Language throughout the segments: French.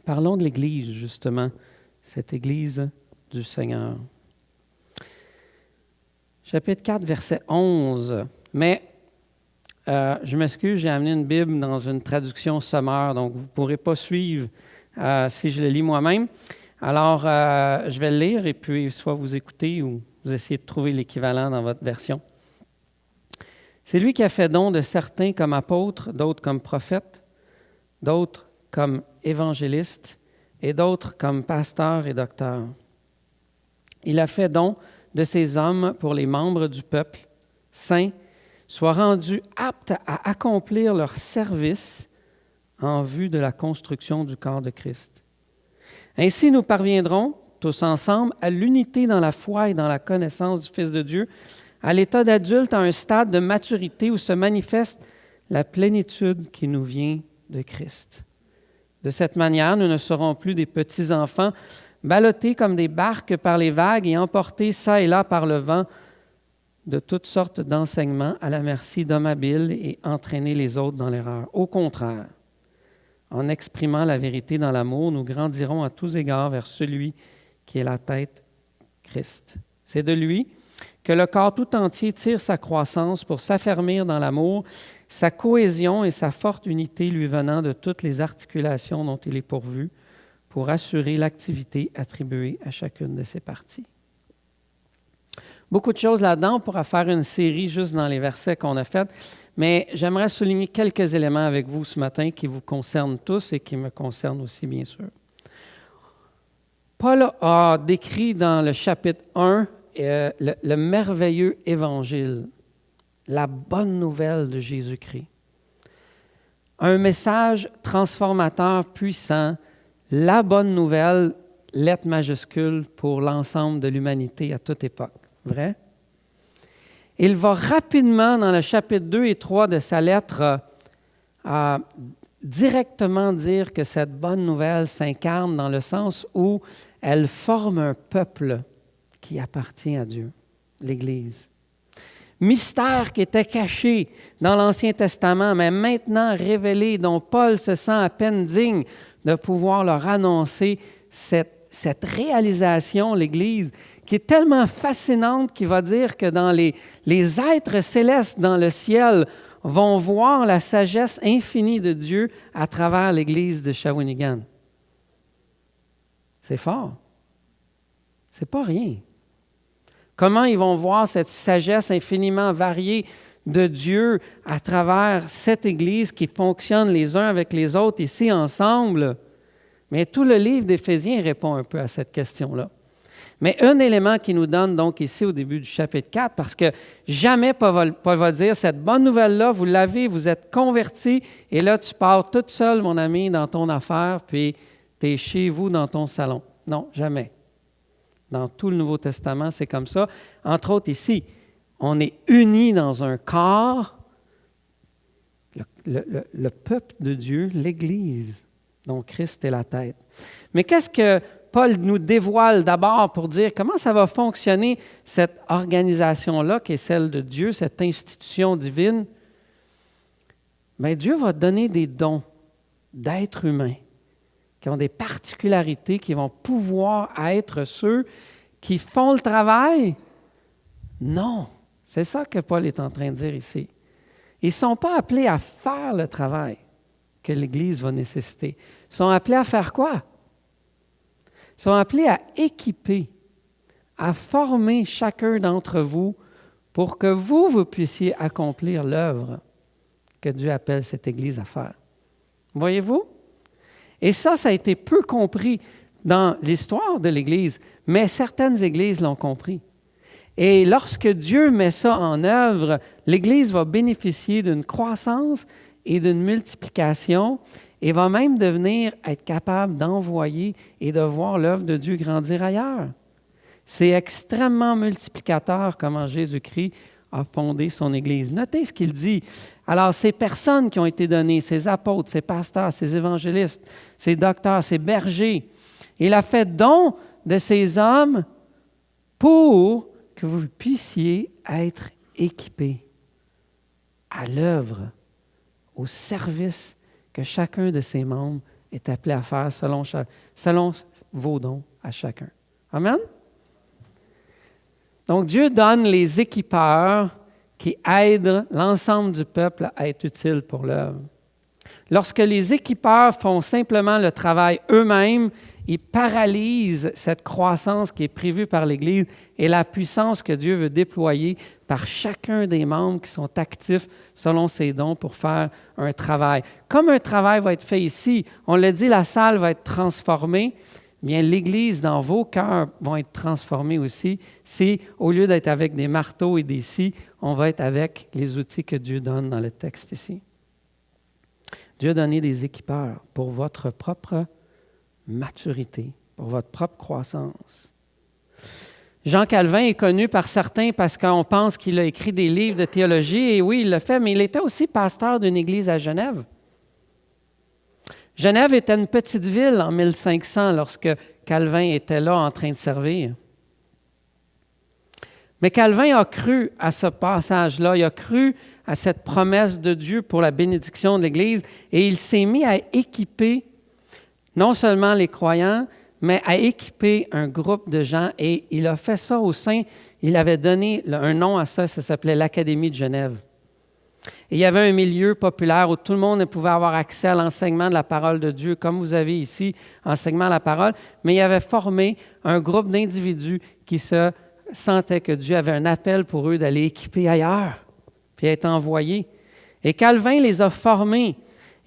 Parlons de l'Église, justement, cette Église du Seigneur. Chapitre 4, verset 11. Mais, je m'excuse, j'ai amené une Bible dans une traduction sommaire, donc vous ne pourrez pas suivre si je le lis moi-même. Alors, je vais le lire et puis soit vous écoutez ou vous essayez de trouver l'équivalent dans votre version. C'est lui qui a fait don de certains comme apôtres, d'autres comme prophètes, d'autres comme évangélistes et d'autres comme pasteurs et docteurs. Il a fait don de ces hommes pour les membres du peuple saint soient rendus aptes à accomplir leur service en vue de la construction du corps de Christ. Ainsi, nous parviendrons tous ensemble à l'unité dans la foi et dans la connaissance du Fils de Dieu, à l'état d'adulte, à un stade de maturité où se manifeste la plénitude qui nous vient de Christ. De cette manière, nous ne serons plus des petits-enfants ballottés comme des barques par les vagues et emportés çà et là par le vent de toutes sortes d'enseignements à la merci d'hommes habiles et entraîner les autres dans l'erreur. Au contraire, en exprimant la vérité dans l'amour, nous grandirons à tous égards vers celui qui est la tête, Christ. C'est de lui que le corps tout entier tire sa croissance pour s'affermir dans l'amour, sa cohésion et sa forte unité lui venant de toutes les articulations dont il est pourvu pour assurer l'activité attribuée à chacune de ses parties. Beaucoup de choses là-dedans, on pourra faire une série juste dans les versets qu'on a faits, mais j'aimerais souligner quelques éléments avec vous ce matin qui vous concernent tous et qui me concernent aussi, bien sûr. Paul a décrit dans le chapitre 1 le merveilleux évangile, la bonne nouvelle de Jésus-Christ. Un message transformateur puissant, la bonne nouvelle, lettre majuscule pour l'ensemble de l'humanité à toute époque. Vrai? Il va rapidement, dans le chapitre 2 et 3 de sa lettre, directement dire que cette bonne nouvelle s'incarne dans le sens où elle forme un peuple qui appartient à Dieu, l'Église. Mystère qui était caché dans l'Ancien Testament, mais maintenant révélé, dont Paul se sent à peine digne de pouvoir leur annoncer cette réalisation, l'Église, qui est tellement fascinante qu'il va dire que dans les êtres célestes dans le ciel vont voir la sagesse infinie de Dieu à travers l'Église de Shawinigan. C'est fort. C'est pas rien. Comment ils vont voir cette sagesse infiniment variée de Dieu à travers cette Église qui fonctionne les uns avec les autres ici ensemble? Mais tout le livre d'Éphésiens répond un peu à cette question-là. Mais un élément qui nous donne donc ici au début du chapitre 4, parce que jamais Paul va dire, cette bonne nouvelle-là, vous l'avez, vous êtes convertis, et là tu pars toute seule, mon ami, dans ton affaire, puis tu es chez vous dans ton salon. Non, jamais. Dans tout le Nouveau Testament, c'est comme ça. Entre autres ici, on est unis dans un corps, le peuple de Dieu, l'Église, dont Christ est la tête. Mais qu'est-ce que Paul nous dévoile d'abord pour dire comment ça va fonctionner, cette organisation-là qui est celle de Dieu, cette institution divine? Bien, Dieu va donner des dons d'êtres humains qui ont des particularités, qui vont pouvoir être ceux qui font le travail? Non, c'est ça que Paul est en train de dire ici. Ils ne sont pas appelés à faire le travail que l'Église va nécessiter. Ils sont appelés à faire quoi? Ils sont appelés à équiper, à former chacun d'entre vous pour que vous puissiez accomplir l'œuvre que Dieu appelle cette Église à faire. Voyez-vous? Et ça a été peu compris dans l'histoire de l'Église, mais certaines Églises l'ont compris. Et lorsque Dieu met ça en œuvre, l'Église va bénéficier d'une croissance et d'une multiplication et va même être capable d'envoyer et de voir l'œuvre de Dieu grandir ailleurs. C'est extrêmement multiplicateur comment Jésus-Christ a fondé son Église. Notez ce qu'il dit. Alors, ces personnes qui ont été données, ces apôtres, ces pasteurs, ces évangélistes, ces docteurs, ces bergers, il a fait don de ces hommes pour que vous puissiez être équipés à l'œuvre, au service que chacun de ses membres est appelé à faire selon vos dons à chacun. Amen? Donc, Dieu donne les équipeurs qui aident l'ensemble du peuple à être utiles pour l'œuvre. Lorsque les équipeurs font simplement le travail eux-mêmes, ils paralysent cette croissance qui est prévue par l'Église et la puissance que Dieu veut déployer par chacun des membres qui sont actifs selon ses dons pour faire un travail. Comme un travail va être fait ici, on l'a dit, la salle va être transformée, bien l'Église dans vos cœurs va être transformée aussi. Si, au lieu d'être avec des marteaux et des scies, on va être avec les outils que Dieu donne dans le texte ici. Dieu a donné des équipeurs pour votre propre maturité, pour votre propre croissance. Jean Calvin est connu par certains parce qu'on pense qu'il a écrit des livres de théologie, et oui, il l'a fait, mais il était aussi pasteur d'une église à Genève. Genève était une petite ville en 1500 lorsque Calvin était là en train de servir. Mais Calvin a cru à ce passage-là, il a cru à cette promesse de Dieu pour la bénédiction de l'Église, et il s'est mis à équiper non seulement les croyants, mais à équiper un groupe de gens, et il a fait ça au sein, il avait donné un nom à ça, ça s'appelait l'Académie de Genève. Et il y avait un milieu populaire où tout le monde pouvait avoir accès à l'enseignement de la parole de Dieu, comme vous avez ici, enseignement de la parole, mais il avait formé un groupe d'individus qui se sentaient que Dieu avait un appel pour eux d'aller équiper ailleurs, puis être envoyés. Et Calvin les a formés,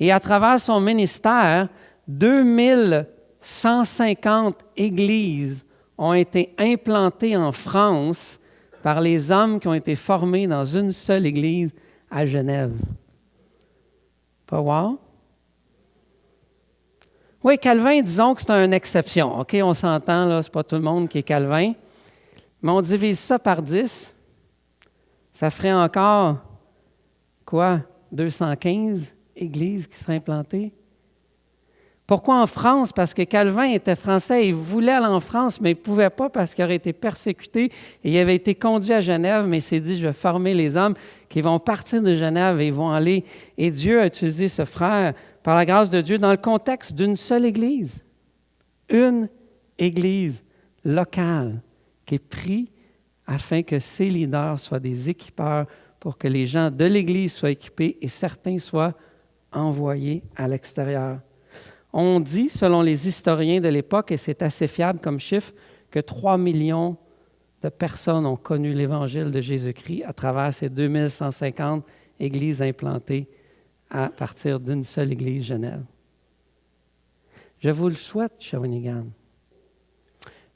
et à travers son ministère, 2150 églises ont été implantées en France par les hommes qui ont été formés dans une seule église à Genève. Pas wow? Oui, Calvin, disons que c'est une exception. OK, on s'entend, là, c'est pas tout le monde qui est Calvin. Mais on divise ça par 10. Ça ferait encore, quoi, 215 églises qui seraient implantées? Pourquoi en France? Parce que Calvin était français, il voulait aller en France, mais il ne pouvait pas parce qu'il aurait été persécuté et il avait été conduit à Genève, mais il s'est dit, je vais former les hommes qui vont partir de Genève et ils vont aller. Et Dieu a utilisé ce frère, par la grâce de Dieu, dans le contexte d'une seule église. Une église locale qui est prise afin que ses leaders soient des équipeurs pour que les gens de l'église soient équipés et certains soient envoyés à l'extérieur. On dit, selon les historiens de l'époque, et c'est assez fiable comme chiffre, que 3 millions de personnes ont connu l'Évangile de Jésus-Christ à travers ces 2150 églises implantées à partir d'une seule église, Genève. Je vous le souhaite, Shawinigan.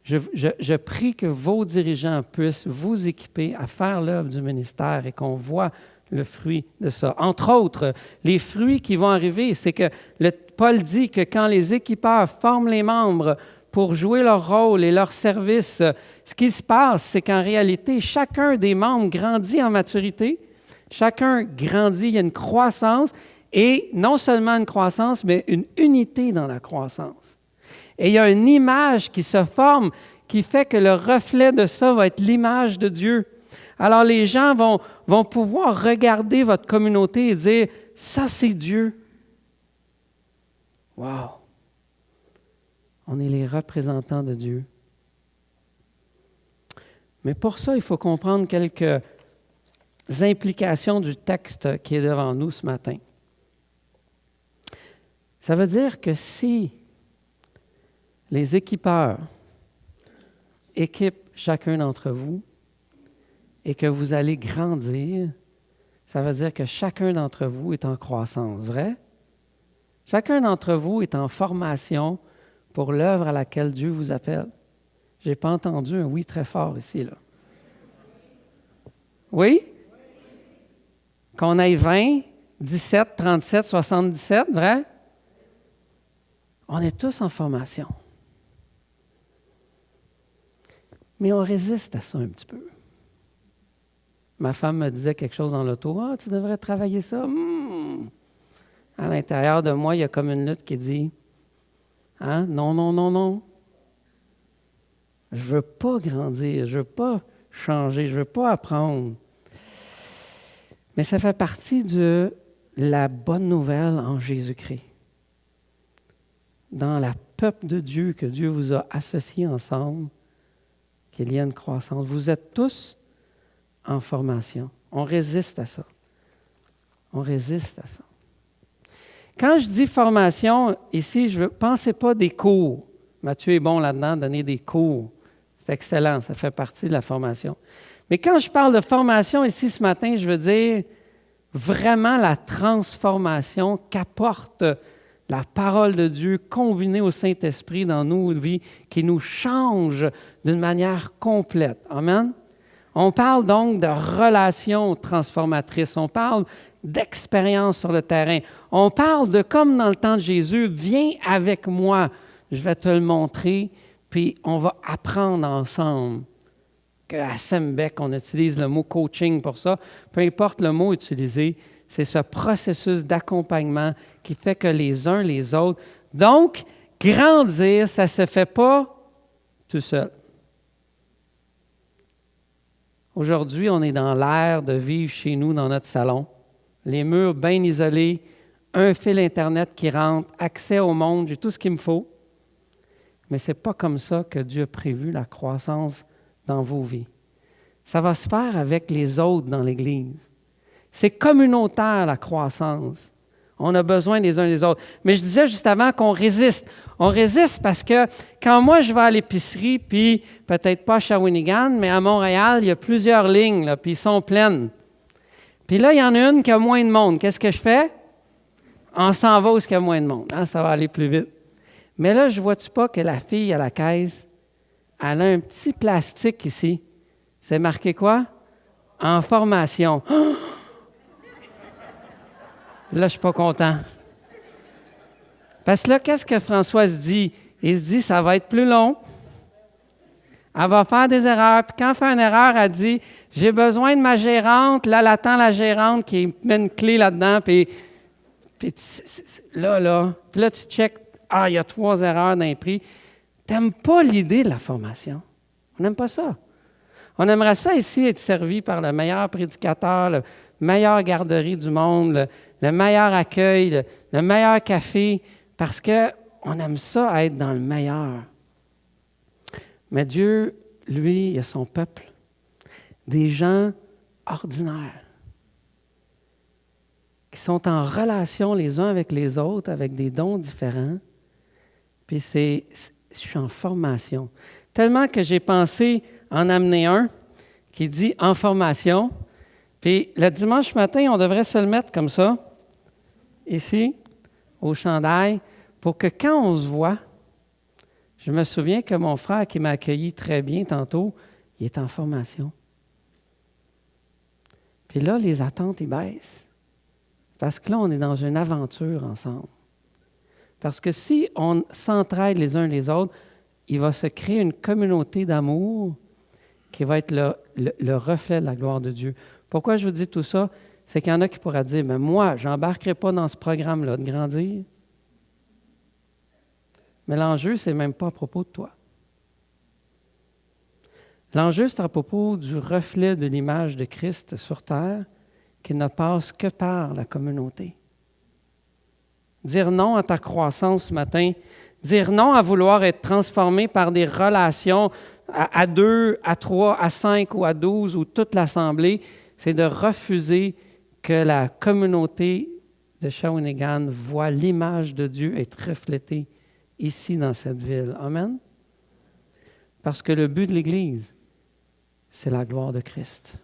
Je prie que vos dirigeants puissent vous équiper à faire l'œuvre du ministère et qu'on voit le fruit de ça. Entre autres, les fruits qui vont arriver, c'est que Paul dit que quand les équipeurs forment les membres pour jouer leur rôle et leur service, ce qui se passe, c'est qu'en réalité, chacun des membres grandit en maturité, chacun grandit, il y a une croissance, et non seulement une croissance, mais une unité dans la croissance. Et il y a une image qui se forme qui fait que le reflet de ça va être l'image de Dieu. Alors les gens vont pouvoir regarder votre communauté et dire, ça c'est Dieu. Wow! On est les représentants de Dieu. Mais pour ça, il faut comprendre quelques implications du texte qui est devant nous ce matin. Ça veut dire que si les équipeurs équipent chacun d'entre vous et que vous allez grandir, ça veut dire que chacun d'entre vous est en croissance, vrai? Chacun d'entre vous est en formation pour l'œuvre à laquelle Dieu vous appelle. Je n'ai pas entendu un oui très fort ici, là. Oui? Qu'on ait 20, 17, 37, 77, vrai? On est tous en formation. Mais on résiste à ça un petit peu. Ma femme me disait quelque chose dans l'auto. « Ah, tu devrais travailler ça. À l'intérieur de moi, il y a comme une lutte qui dit « Hein? Non, non, non, non. Je ne veux pas grandir, je ne veux pas changer, je ne veux pas apprendre. » Mais ça fait partie de la bonne nouvelle en Jésus-Christ. dans le peuple de Dieu, que Dieu vous a associés ensemble, qu'il y a une croissance. Vous êtes tous en formation. On résiste à ça. On résiste à ça. Quand je dis formation, ici, je ne pensez pas des cours. Mathieu est bon là-dedans, donner des cours. C'est excellent, ça fait partie de la formation. Mais quand je parle de formation ici ce matin, je veux dire vraiment la transformation qu'apporte la parole de Dieu combinée au Saint-Esprit dans nos vies, qui nous change d'une manière complète. Amen? On parle donc de relations transformatrices. On parle d'expérience sur le terrain. On parle de, comme dans le temps de Jésus, viens avec moi, je vais te le montrer, puis on va apprendre ensemble. À Sembec, on utilise le mot coaching pour ça. Peu importe le mot utilisé, c'est ce processus d'accompagnement qui fait que les uns les autres. Donc, grandir, ça ne se fait pas tout seul. Aujourd'hui, on est dans l'ère de vivre chez nous dans notre salon. Les murs bien isolés, un fil Internet qui rentre, accès au monde, j'ai tout ce qu'il me faut. Mais ce n'est pas comme ça que Dieu a prévu la croissance dans vos vies. Ça va se faire avec les autres dans l'Église. C'est communautaire, la croissance. On a besoin les uns des autres. Mais je disais juste avant qu'on résiste. On résiste parce que quand moi, je vais à l'épicerie, puis peut-être pas à Shawinigan, mais à Montréal, il y a plusieurs lignes, là, puis ils sont pleines. Puis là, il y en a une qui a moins de monde. Qu'est-ce que je fais? On s'en va où il y a moins de monde. Hein? Ça va aller plus vite. Mais là, je ne vois-tu pas que la fille à la caisse, elle a un petit plastique ici. C'est marqué quoi? En formation. Oh! Là, je ne suis pas content. Parce que là, qu'est-ce que François se dit? Il se dit, ça va être plus long. Elle va faire des erreurs. Puis quand elle fait une erreur, elle dit, j'ai besoin de ma gérante. Là, elle attend la gérante qui met une clé là-dedans. Puis là. Puis là, tu checkes. Ah, il y a 3 erreurs dans les prix. Tu n'aimes pas l'idée de la formation. On n'aime pas ça. On aimerait ça ici être servi par le meilleur prédicateur, le meilleur garderie du monde, le meilleur accueil, le meilleur café, parce qu'on aime ça être dans le meilleur. Mais Dieu, lui, il a son peuple, des gens ordinaires, qui sont en relation les uns avec les autres, avec des dons différents. Puis je suis en formation. Tellement que j'ai pensé en amener un qui dit « en formation ». Puis le dimanche matin, on devrait se le mettre comme ça, ici, au chandail, pour que quand on se voit, je me souviens que mon frère qui m'a accueilli très bien tantôt, il est en formation. Puis là, les attentes, ils baissent. Parce que là, on est dans une aventure ensemble. Parce que si on s'entraide les uns les autres, il va se créer une communauté d'amour qui va être le reflet de la gloire de Dieu. Pourquoi je vous dis tout ça? C'est qu'il y en a qui pourraient dire, mais moi, je n'embarquerai pas dans ce programme-là de grandir. Mais l'enjeu, ce n'est même pas à propos de toi. L'enjeu, c'est à propos du reflet de l'image de Christ sur terre qui ne passe que par la communauté. Dire non à ta croissance ce matin, dire non à vouloir être transformé par des relations à 2, à 3, à 5 ou à 12 ou toute l'Assemblée, c'est de refuser que la communauté de Shawinigan voit l'image de Dieu être reflétée ici dans cette ville. Amen? Parce que le but de l'Église, c'est la gloire de Christ.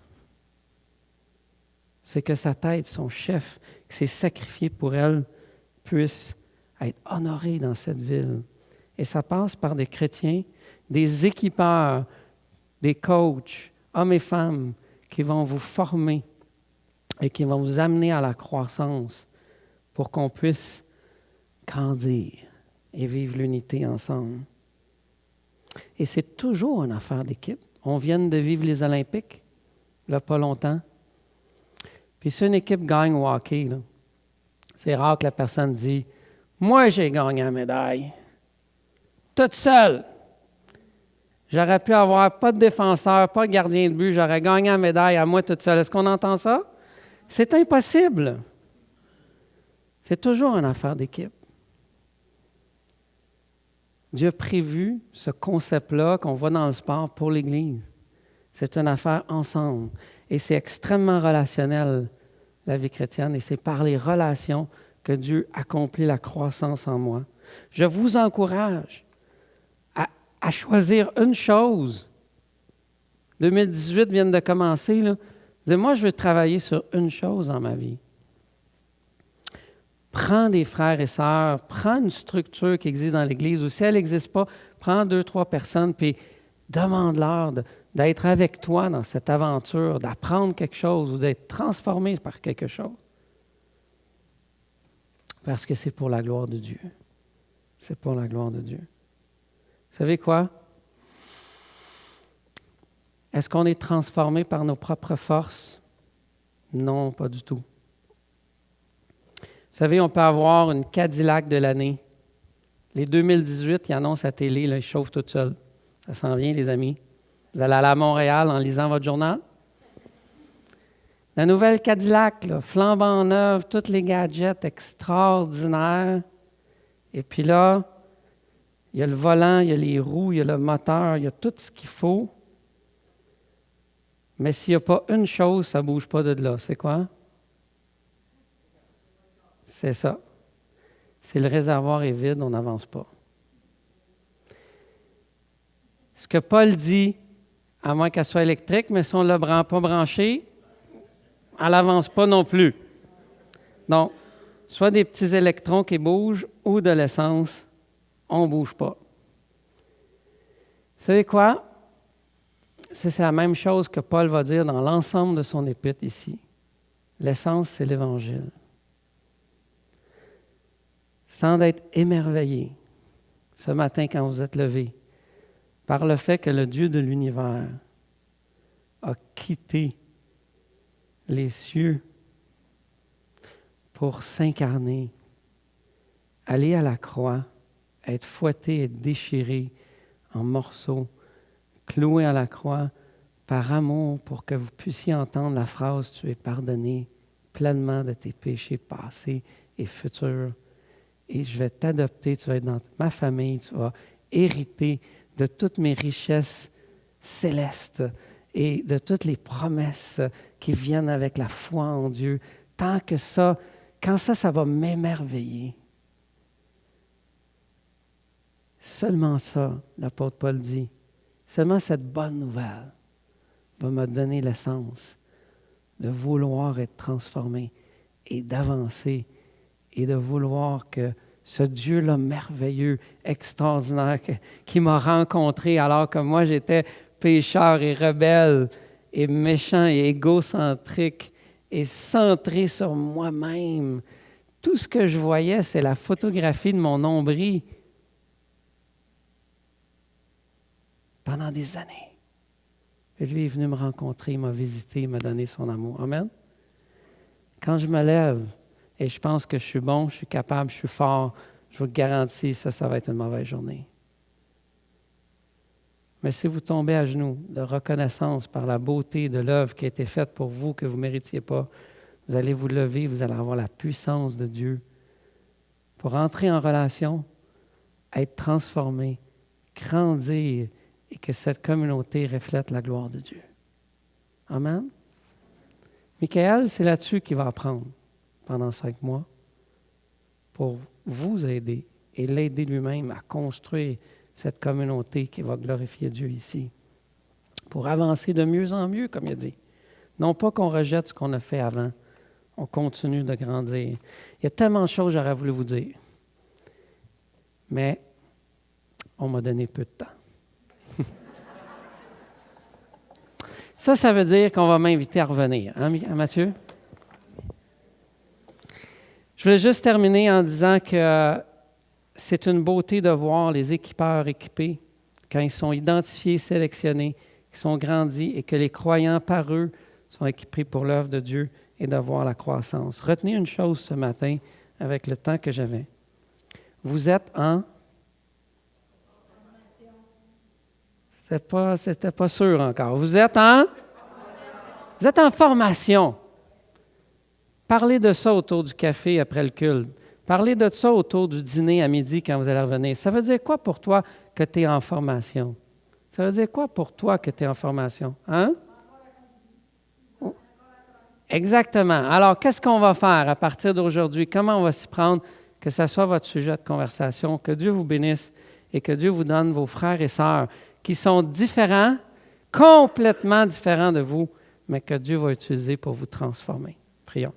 C'est que sa tête, son chef, qui s'est sacrifié pour elle, puisse être honoré dans cette ville. Et ça passe par des chrétiens, des équipeurs, des coachs, hommes et femmes, qui vont vous former et qui vont vous amener à la croissance pour qu'on puisse grandir et vivre l'unité ensemble. Et c'est toujours une affaire d'équipe. On vient de vivre les Olympiques, là, pas longtemps. Puis si une équipe gagne au hockey, là, c'est rare que la personne dise « Moi, j'ai gagné la médaille. Toute seule. J'aurais pu avoir pas de défenseur, pas de gardien de but, j'aurais gagné la médaille à moi toute seule. » Est-ce qu'on entend ça? C'est impossible. C'est toujours une affaire d'équipe. Dieu a prévu ce concept-là qu'on voit dans le sport pour l'Église. C'est une affaire ensemble. Et c'est extrêmement relationnel, la vie chrétienne. Et c'est par les relations que Dieu accomplit la croissance en moi. Je vous encourage à choisir une chose. 2018 vient de commencer. Là. Dis-moi, je veux travailler sur une chose dans ma vie. Prends des frères et sœurs, prends une structure qui existe dans l'Église, ou si elle n'existe pas, prends 2, 3 personnes, puis demande-leur d'être avec toi dans cette aventure, d'apprendre quelque chose ou d'être transformé par quelque chose. Parce que c'est pour la gloire de Dieu. C'est pour la gloire de Dieu. Vous savez quoi? Est-ce qu'on est transformé par nos propres forces? Non, pas du tout. Vous savez, on peut avoir une Cadillac de l'année. Les 2018, ils annoncent à la télé, là, ils chauffent tout seuls. Ça s'en vient, les amis. Vous allez aller à Montréal en lisant votre journal. La nouvelle Cadillac, là, flambant neuve, tous les gadgets extraordinaires. Et puis là, il y a le volant, il y a les roues, il y a le moteur, il y a tout ce qu'il faut. Mais s'il n'y a pas une chose, ça ne bouge pas de là. C'est quoi? C'est ça. Si le réservoir est vide, on n'avance pas. Ce que Paul dit, à moins qu'elle soit électrique, mais si on ne l'a pas branchée, elle n'avance pas non plus. Donc, soit des petits électrons qui bougent ou de l'essence, on ne bouge pas. Vous savez quoi? C'est la même chose que Paul va dire dans l'ensemble de son épître ici. L'essence, c'est l'Évangile. Sans être émerveillé, ce matin quand vous êtes levé, par le fait que le Dieu de l'univers a quitté les cieux pour s'incarner, aller à la croix, être fouetté, être déchiré en morceaux, cloué à la croix par amour pour que vous puissiez entendre la phrase « Tu es pardonné pleinement de tes péchés passés et futurs. Et je vais t'adopter, tu vas être dans ma famille, tu vas hériter de toutes mes richesses célestes et de toutes les promesses qui viennent avec la foi en Dieu. Tant que ça, quand ça va m'émerveiller. » Seulement ça, l'apôtre Paul dit, seulement cette bonne nouvelle va me donner l'essence de vouloir être transformé et d'avancer et de vouloir que ce Dieu-là merveilleux, extraordinaire, qui m'a rencontré alors que moi j'étais pécheur et rebelle et méchant et égocentrique et centré sur moi-même. Tout ce que je voyais, c'est la photographie de mon nombril pendant des années. Et lui est venu me rencontrer, il m'a visité, il m'a donné son amour. Amen. Quand je me lève et je pense que je suis bon, je suis capable, je suis fort, je vous garantis, ça va être une mauvaise journée. Mais si vous tombez à genoux de reconnaissance par la beauté de l'œuvre qui a été faite pour vous, que vous ne méritiez pas, vous allez vous lever, vous allez avoir la puissance de Dieu pour entrer en relation, être transformé, grandir et que cette communauté reflète la gloire de Dieu. Amen. Michael, c'est là-dessus qu'il va apprendre pendant 5 mois pour vous aider et l'aider lui-même à construire cette communauté qui va glorifier Dieu ici, pour avancer de mieux en mieux, comme il a dit. Non pas qu'on rejette ce qu'on a fait avant, on continue de grandir. Il y a tellement de choses que j'aurais voulu vous dire, mais on m'a donné peu de temps. Ça veut dire qu'on va m'inviter à revenir, hein, Mathieu? Je voulais juste terminer en disant que c'est une beauté de voir les équipeurs équipés quand ils sont identifiés, sélectionnés, qu'ils sont grandis et que les croyants par eux sont équipés pour l'œuvre de Dieu et de voir la croissance. Retenez une chose ce matin avec le temps que j'avais. Vous êtes en... C'était pas sûr encore. Vous êtes en formation. Parlez de ça autour du café après le culte. Parlez de ça autour du dîner à midi quand vous allez revenir. Ça veut dire quoi pour toi que tu es en formation? Ça veut dire quoi pour toi que tu es en formation? Hein? Exactement. Alors, qu'est-ce qu'on va faire à partir d'aujourd'hui? Comment on va s'y prendre? Que ce soit votre sujet de conversation. Que Dieu vous bénisse et que Dieu vous donne vos frères et sœurs qui sont différents, complètement différents de vous, mais que Dieu va utiliser pour vous transformer. Prions.